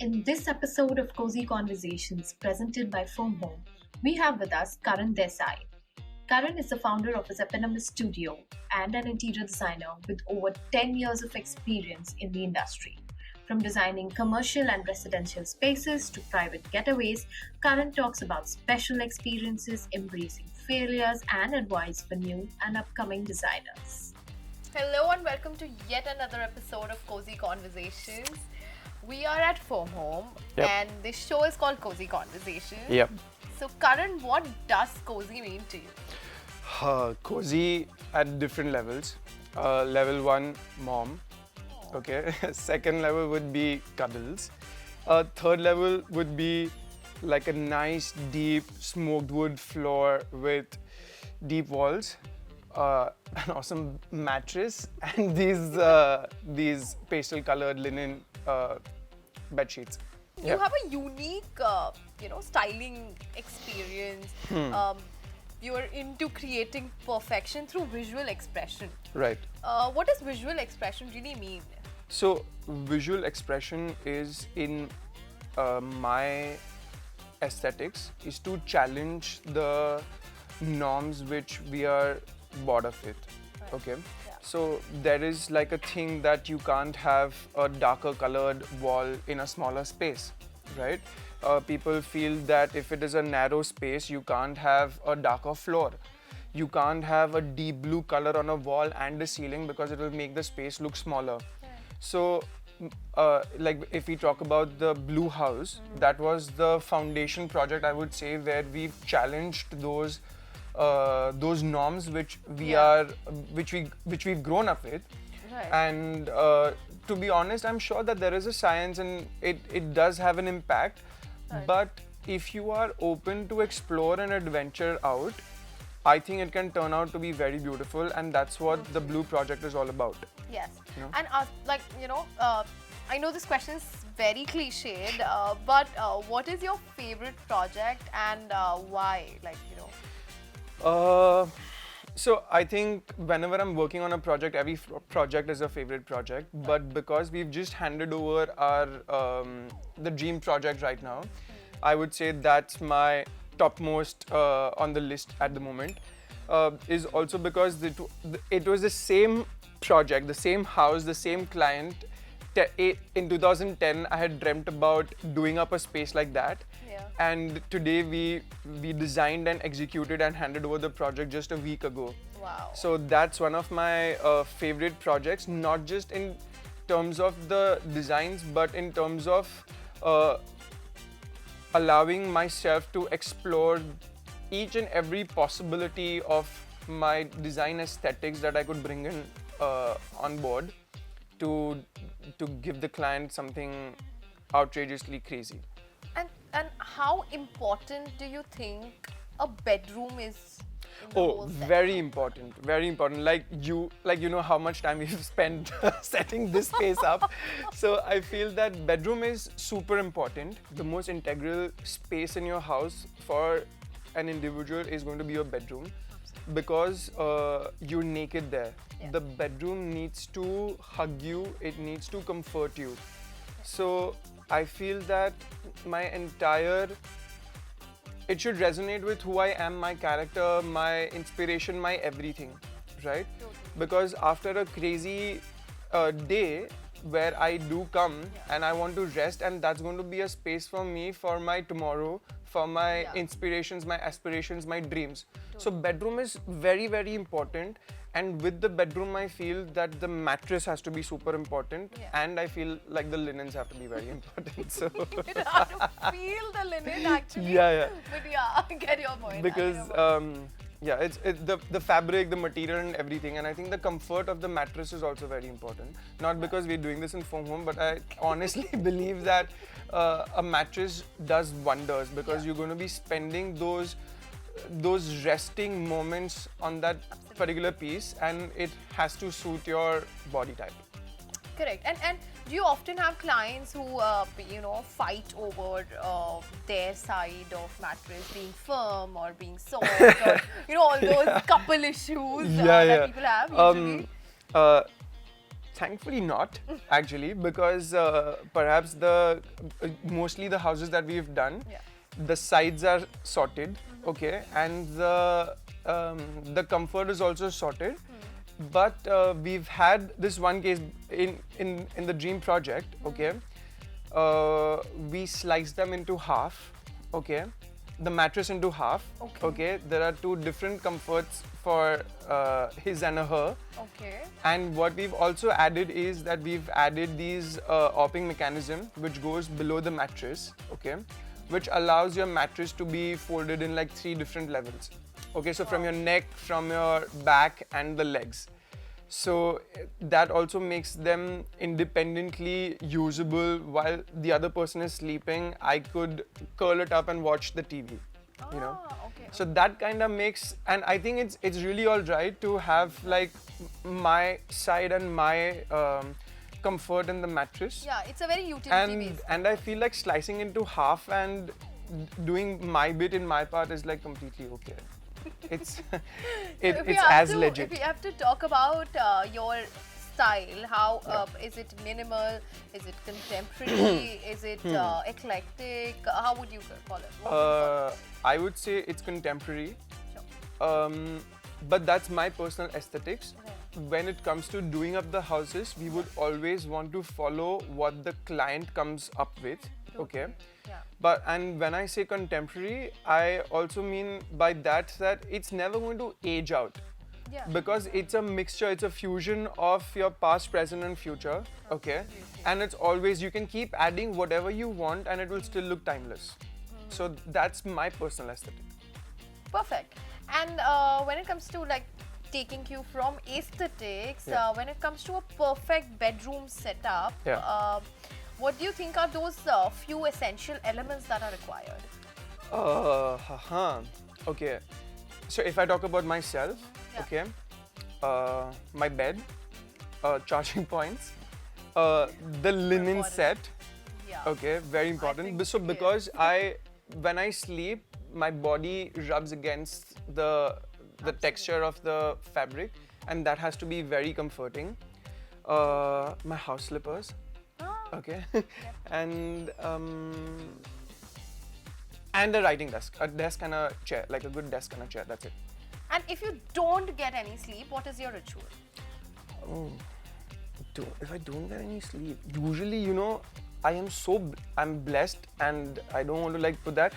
In this episode of Cozy Conversations presented by Foam Home, we have with us Karan Desai. Karan is the founder of his eponymous studio and an interior designer with over 10 years of experience in the industry. From designing commercial and residential spaces to private getaways, Karan talks about special experiences, embracing failures, and advice for new and upcoming designers. Hello and welcome to yet another episode of Cozy Conversations. We are at Foam Home Yep. and this show is called Cozy Conversations. Yep. So Karan, what does cozy mean to you? Cozy at different levels. Level 1, mom. Okay. Second level would be cuddles. Third level would be like a nice deep smoked wood floor with deep walls, an awesome mattress, and these pastel colored linen bed sheets. You have a unique, styling experience. You're into creating perfection through visual expression. Right. What does visual expression really mean? So, visual expression is in my aesthetics is to challenge the norms which we are bored of it. Okay. Yeah. So there is like a thing that you can't have a darker colored wall in a smaller space, right? People feel that if it is a narrow space, you can't have a darker floor. You can't have a deep blue color on a wall and the ceiling because it will make the space look smaller. So, like if we talk about the Blue House, that was the foundation project, I would say, where we've challenged those norms which we've grown up with. Right. And to be honest, I'm sure that there is a science and it does have an impact. Right. But if you are open to explore and adventure out, I think it can turn out to be very beautiful, and that's what the Blue Project is all about. Yes. No? And I know this question is very cliched, but what is your favorite project and why? So I think whenever I'm working on a project, every project is a favorite project. But because we've just handed over our the dream project right now, I would say that's my topmost on the list at the moment. Is also because it was the same project, the same house, the same client. In 2010, I had dreamt about doing up a space like that. Yeah. And today we designed and executed and handed over the project just a week ago. Wow. So that's one of my favorite projects, not just in terms of the designs, but in terms of allowing myself to explore each and every possibility of my design aesthetics that I could bring in on board to give the client something outrageously crazy. And how important do you think a bedroom is in the Oh, whole set? very important, very important. Like you know how much time we've spent setting this space up. So I feel that bedroom is super important. The most integral space in your house for an individual is going to be your bedroom, because you're naked there. Yeah. The bedroom needs to hug you. It needs to comfort you. So I feel that it should resonate with who I am, my character, my inspiration, my everything, right? Totally. Because after a crazy day where I do come and I want to rest, and that's going to be a space for me for my tomorrow, for my Yeah. inspirations, my aspirations, my dreams. So bedroom is very, very important. And with the bedroom, I feel that the mattress has to be super important, Yeah. and I feel like the linens have to be very important. So It's hard to feel the linen actually. Yeah. But yeah, I get your point. because it's the fabric, the material, and everything. And I think the comfort of the mattress is also very important. Not because we're doing this in Foam Home, but I honestly believe that a mattress does wonders, because Yeah. you're going to be spending those resting moments on that particular piece, and it has to suit your body type. Correct. And do you often have clients who fight over their side of mattress being firm or being soft, or all those couple issues that people have usually? Thankfully not, actually, because perhaps mostly the houses that we've done, Yeah. the sides are sorted, okay, and the comfort is also sorted. But we've had this one case in the dream project, okay. We sliced them into half, okay, the mattress into half, okay. There are two different comforts for his and a her. Okay. And what we've also added is that we've added these opping mechanism which goes below the mattress, okay, which allows your mattress to be folded in like 3 different levels. Okay, so from your neck, from your back and the legs. So that also makes them independently usable while the other person is sleeping. I could curl it up and watch the TV, you know. Okay. So that kind of makes, and I think it's really all right to have like my side and my comfort in the mattress. Yeah, it's a very utility based. And I feel like slicing into half and doing my bit in my part is like completely okay. It's it's as legit. If you have to talk about your style, how is it minimal? Is it contemporary? Is it eclectic? How would you call it? What would you call it? I would say it's contemporary. Sure. But that's my personal aesthetics. When it comes to doing up the houses, we would always want to follow what the client comes up with. Okay. Yeah. And when I say contemporary, I also mean by that it's never going to age out. Yeah. Because it's a mixture, it's a fusion of your past, present and future, okay? And it's always, you can keep adding whatever you want and it will still look timeless. So that's my personal aesthetic. Perfect. And when it comes to like taking cue from aesthetics, when it comes to a perfect bedroom setup, what do you think are those few essential elements that are required? Okay. So if I talk about myself, okay, my bed, charging points, the linen set, okay, very important. So because when I sleep, my body rubs against the texture of the fabric, and that has to be very comforting. My house slippers, okay, and a writing desk, a desk and a chair, like a good desk and a chair. That's it. And if you don't get any sleep, what is your ritual? Oh, if I don't get any sleep, usually, you know, I'm blessed, and I don't want to like put that,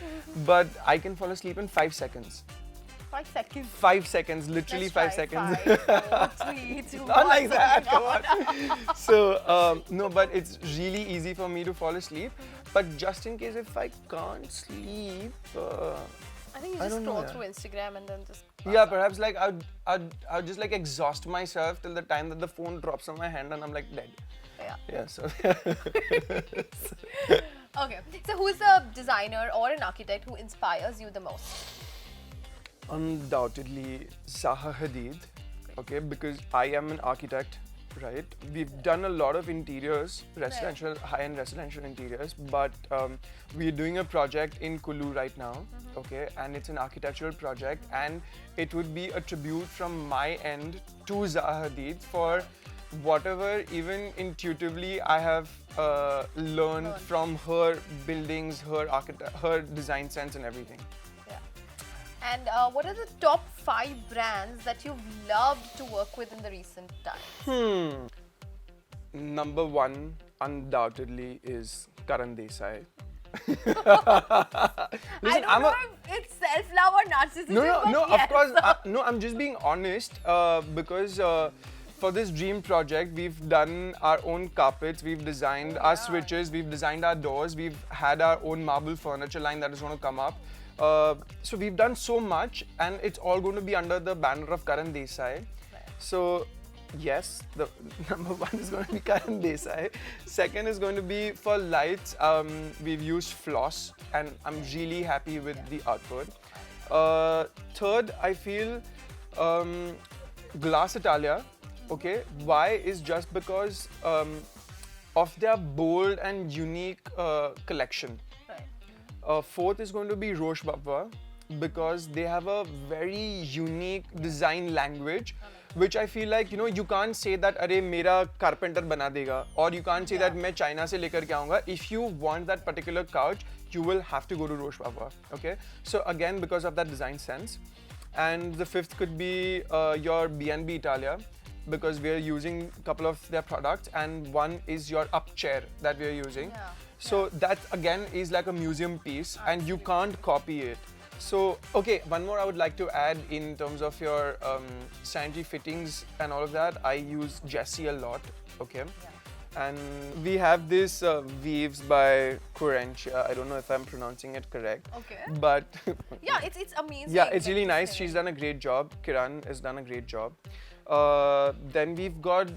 but I can fall asleep in 5 seconds. 5 seconds. 5 seconds, literally Let's 5 try. seconds. 5, 4, 3, 2, Not like that, come on. So, no, but it's really easy for me to fall asleep. But just in case if I can't sleep, I think you just scroll through Instagram and then just. Yeah, perhaps like I'd just like exhaust myself till the time that the phone drops on my hand and I'm like dead. Yeah. Yeah, so. Okay. So, who's a designer or an architect who inspires you the most? Undoubtedly Zaha Hadid, okay, because I am an architect, right? We've done a lot of interiors, residential, high-end residential interiors, but we're doing a project in Kullu right now, okay, and it's an architectural project, and it would be a tribute from my end to Zaha Hadid for whatever even intuitively I have learned from her buildings, her design sense and everything. And what are the top 5 brands that you've loved to work with in the recent times? Number 1 undoubtedly is Karan Desai. Listen, I don't know if it's self-love or narcissism. No, yes. of course. No, I'm just being honest because for this dream project, we've done our own carpets, we've designed our switches, we've designed our doors, we've had our own marble furniture line that is going to come up. So we've done so much, and it's all going to be under the banner of Karan Desai. So yes, the number 1 is going to be Karan Desai. Second is going to be for lights. We've used floss, and I'm really happy with the output. Third, I feel Glass Italia. Okay, why is just because of their bold and unique collection. Fourth is going to be Roche Babwa because they have a very unique design language which I feel like, you can't say that, "Arey, mera carpenter bana dega," or you can't say that, "मैं China से लेकर के आऊँगा." If you want that particular couch, you will have to go to Roche Papa. Okay, so again, because of that design sense. And the fifth could be your B&B Italia, because we are using a couple of their products, and one is your up chair that we are using. So that again is like a museum piece, and you can't copy it. So, okay, one more I would like to add in terms of your sanitary fittings and all of that. I use Jessie a lot, okay? And we have this weaves by Kurentia. I don't know if I'm pronouncing it correct. Okay. But yeah, it's amazing. Yeah, it's really nice. She's done a great job. Kiran has done a great job. Then we've got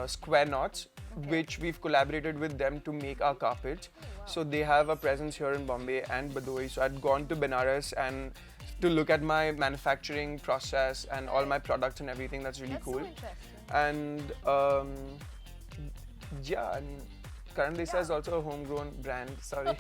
Square Knots, which we've collaborated with them to make our carpets. So they have a presence here in Bombay and Badoi. So I'd gone to Benares and to look at my manufacturing process and all my products and everything. That's really cool. So interesting. And yeah, I mean, Karan Desai is also a homegrown brand. Sorry,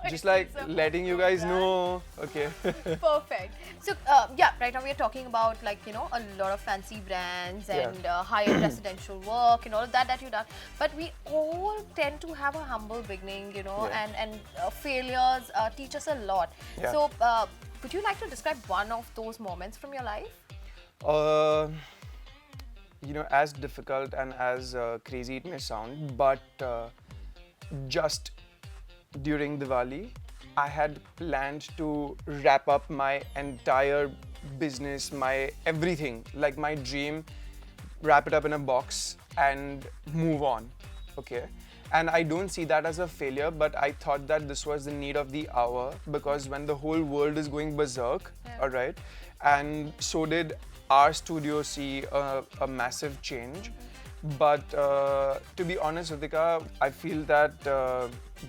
just like letting you guys know. Okay. Perfect. So yeah, right now we are talking about like a lot of fancy brands and high-end residential work and all of that you've done. But we all tend to have a humble beginning, and failures teach us a lot. Yeah. So would you like to describe one of those moments from your life? As difficult and as crazy it may sound, but just during Diwali, I had planned to wrap up my entire business, my everything, like my dream, wrap it up in a box and move on, okay? And I don't see that as a failure, but I thought that this was the need of the hour, because when the whole world is going berserk, all right, and so did our studio see a massive change. But to be honest, Ritika, I feel that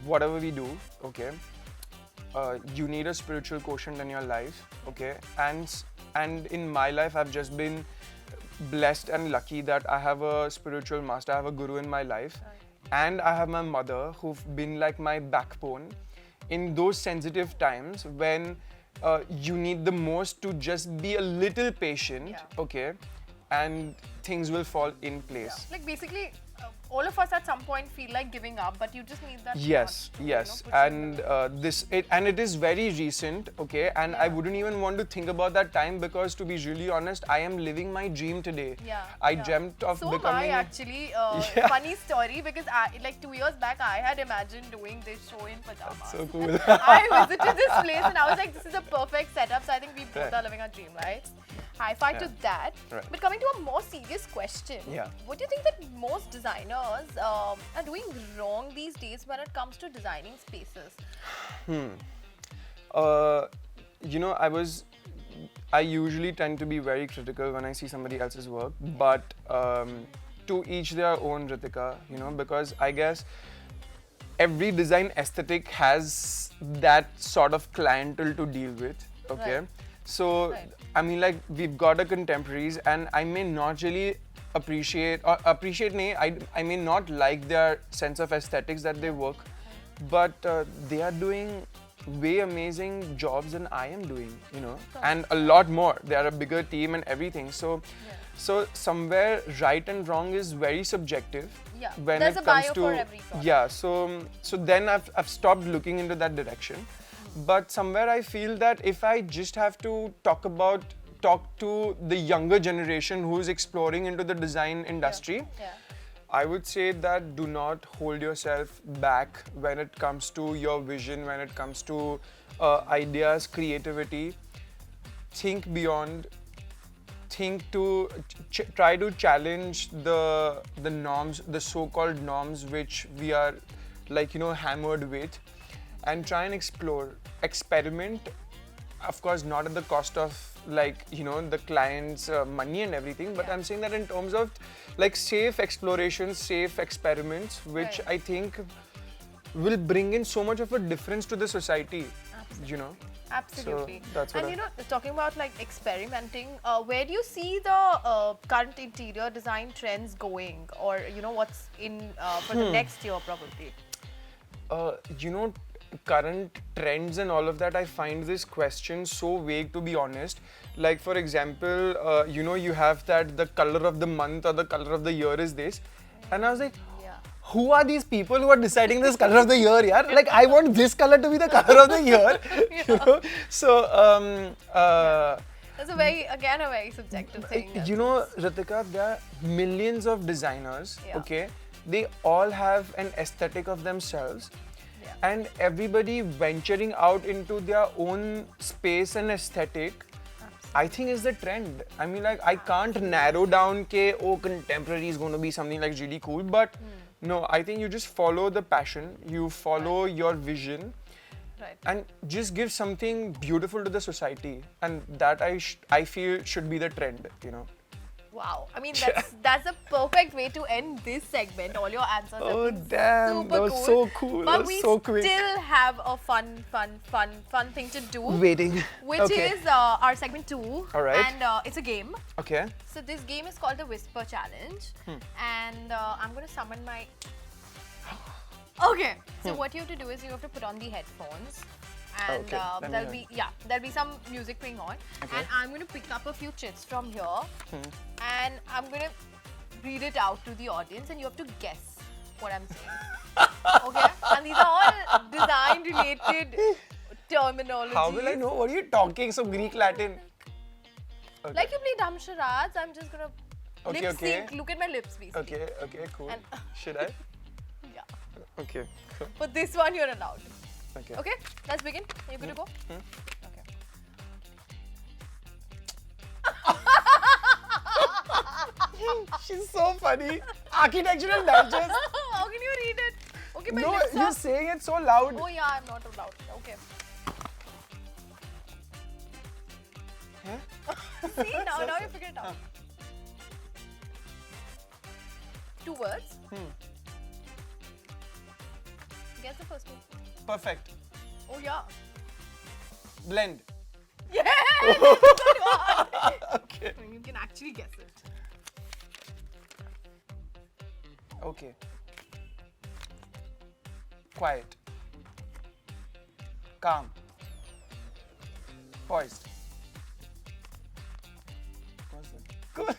whatever we do, okay, you need a spiritual quotient in your life, okay? And in my life, I've just been blessed and lucky that I have a spiritual master, I have a guru in my life. And I have my mother, who've been like my backbone in those sensitive times when you need the most to just be a little patient, okay, and things will fall in place. Like basically, all of us at some point feel like giving up, but you just need that. Yes, yes, and it is very recent, okay, and I wouldn't even want to think about that time, because to be really honest, I am living my dream today. I dreamt of so becoming. So actually, funny story, because like 2 years back, I had imagined doing this show in pajamas. That's so cool. I visited this place and I was like, this is a perfect setup. So I think we both are living our dream, right? High five to that. But coming to a more serious question, what do you think that most designers are doing wrong these days when it comes to designing spaces? I usually tend to be very critical when I see somebody else's work, but to each their own, Ritika, because I guess every design aesthetic has that sort of clientele to deal with, okay? So, I mean, like, we've got our contemporaries, and I may not really I may not like their sense of aesthetics that they work, but they are doing way amazing jobs than I am doing, and a lot more. They are a bigger team and everything. So somewhere right and wrong is very subjective. When there's it a comes bio to for every product. So then I've stopped looking into that direction. But somewhere I feel that if I just have to talk to the younger generation who's exploring into the design industry, I would say that do not hold yourself back when it comes to your vision, when it comes to ideas, creativity. Think beyond. Try to challenge the norms, the so-called norms which we are hammered with, and try and experiment, of course not at the cost of the client's money and everything, but I'm saying that in terms of safe explorations, safe experiments, which I think will bring in so much of a difference to the society. Absolutely. So that's what and talking about experimenting, where do you see the current interior design trends going, or what's in for the next year probably? current trends and all of that, I find this question so vague, to be honest. Like, for example, you have that the color of the month or the color of the year is this. And I was like, who are these people who are deciding this color of the year, yeah? Like, I want this color to be the color of the year, you know? So, that's a very subjective thing. You know, Ritika, there are millions of designers, okay? They all have an aesthetic of themselves. And everybody venturing out into their own space and aesthetic, I think is the trend. I mean, like, I can't narrow down contemporary is going to be something like really cool, but no, I think you just follow the passion, you follow your vision, and just give something beautiful to the society, and that I feel should be the trend, you know. Wow, I mean that's a perfect way to end this segment. All your answers have been damn, super that was cool. so cool. But that was we so quick. still have a fun thing to do. Waiting. Which is our segment 2. All right. And it's a game. Okay. So this game is called the Whisper Challenge. And I'm going to summon my... Okay. So what you have to do is you have to put on the headphones. And there'll be some music going on. Okay. And I'm going to pick up a few chits from here. And I'm going to read it out to the audience and you have to guess what I'm saying. Okay? And these are all design related terminology. How will I know? What are you talking? So Greek, Latin. Okay. Like you play dumb charades, I'm just going to lip sync. Look at my lips, basically. Okay, cool. And should I? Yeah. Okay. But this one you're allowed. Okay, let's begin. Are you good to go? Okay. She's so funny. Architectural digest. How can you read it? Okay, my No, lips you're are... saying it so loud. Oh yeah, I'm not allowed. Okay. See, now you figure it out. 2 words. Guess the first one. Perfect. Oh yeah. Blend. Yeah! That's a good one. Okay. You can actually guess it. Okay. Quiet. Calm. Poised. What's that? Good.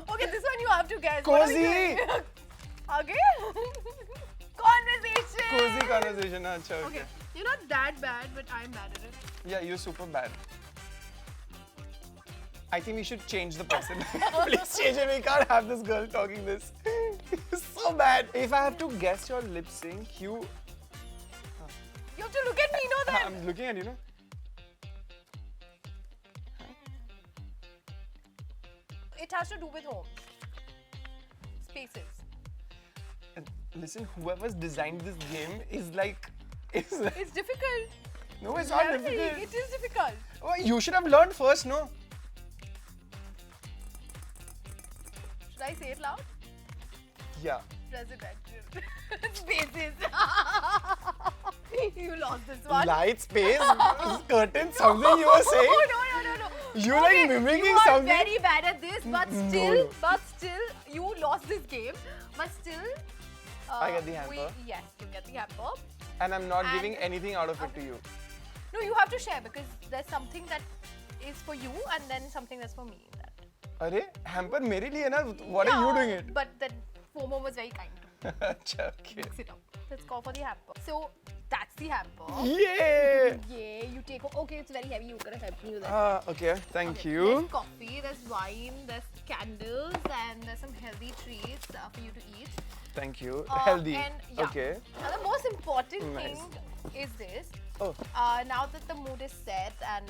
Okay, this one you have to guess. Cozy. Okay. Conversation. Cozy conversation. Achha, Okay. You're not that bad, but I'm bad at it. Yeah, you're super bad. I think we should change the person. Please change it. We can't have this girl talking this. It's so bad. If I have to guess your lip sync, you have to look at me, no then. I'm looking at you, no? It has to do with homes. Spaces. And listen, whoever's designed this game is like... It's difficult. No, it's not Really, difficult. it is difficult. Oh, you should have learned first, no? Should I say it loud? Yeah. Presidential. Spaces. You lost this one. Light, space, curtain, something you were saying? Oh, no. You're like mimicking you are something. very bad at this, but still, you lost this game. But still, I get the hamper. Yes, you get the hamper. And I'm not giving anything out of it to you. No, you have to share because there's something that is for you and then something that's for me in that. Arey, hamper mere liye na? What are you doing it? But then FOMO was very kind. Achha, okay. Mix it up. Let's go for the hamper. So that's the hamper. Yeah. Yeah, you take. Okay, it's very heavy. You're gonna help me with that. Okay. Thank you. There's coffee, there's wine, there's candles, and there's some healthy treats for you to eat. Thank you. Healthy. And, Okay. Now the most important Nice. thing is this. Oh. Now that the mood is set and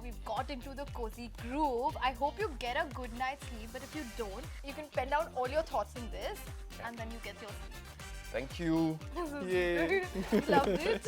we've got into the cozy groove, I hope you get a good night's sleep. But if you don't, you can pen down all your thoughts in this, and then you get your sleep. Thank you. Yay. Loved it.